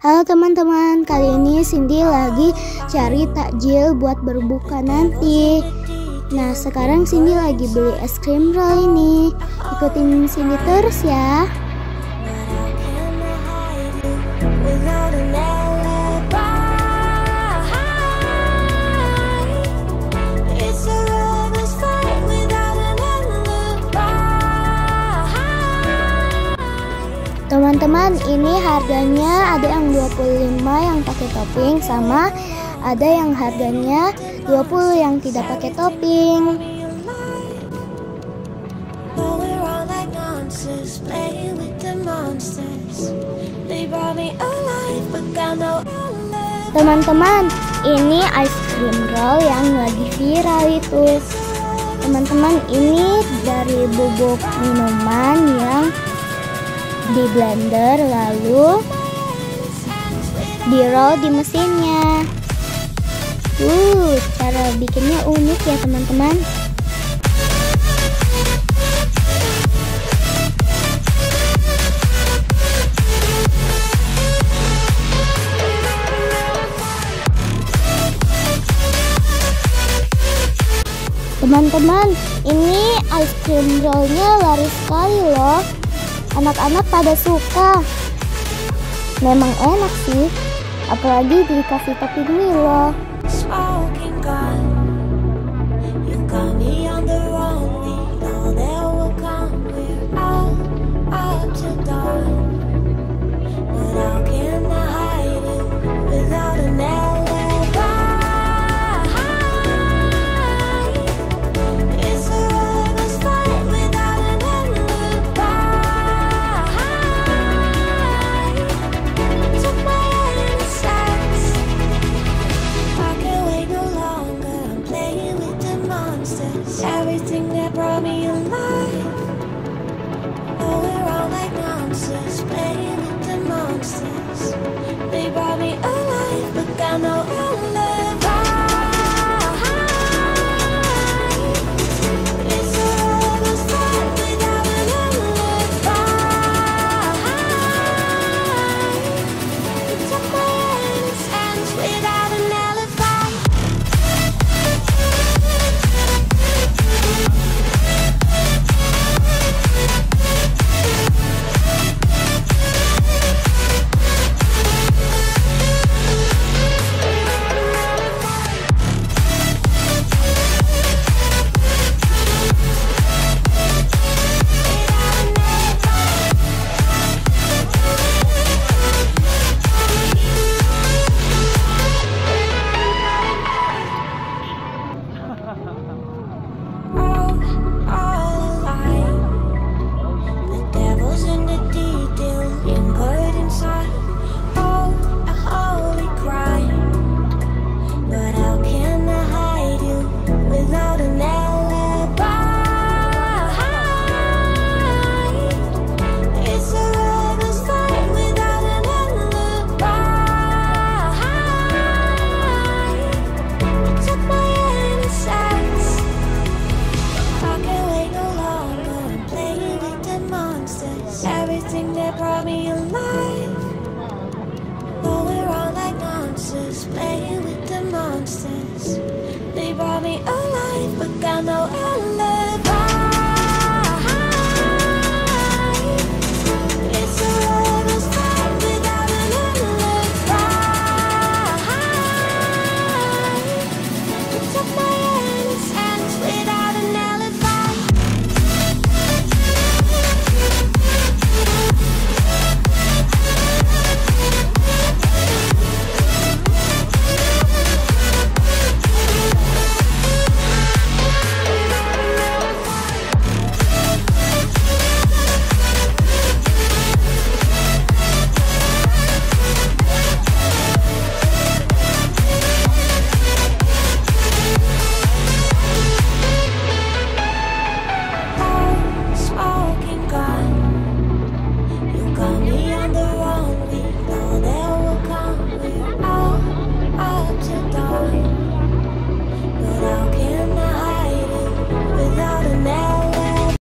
Halo teman-teman, kali ini Cindy lagi cari takjil buat berbuka nanti. Nah, sekarang Cindy lagi beli es krim roll ini. Ikutin Cindy terus ya. Teman-teman, ini harganya ada yang 25 yang pakai topping, sama ada yang harganya 20 yang tidak pakai topping. Teman-teman, ini ice cream roll yang lagi viral itu. Teman-teman, ini dari bubuk minuman yang di blender lalu di roll di mesinnya. Cara bikinnya unik ya teman-teman. Teman-teman, ini ice cream rollnya laris sekali loh. Anak-anak pada suka. Memang enak sih, apalagi dikasih topping Milo. Everything that brought me alive. Oh, we're all like monsters, playing with the monsters. They brought me alive, but got no alibi. It's a lover's fight without an alibi. It took my hands without an alibi. Everything that brought me alive. Oh, we're all like monsters, playing with the monsters. They brought me alive, but got no alibi. It's a lover's fight without an alibi. It took my hands without an alibi. But how can I hide it without an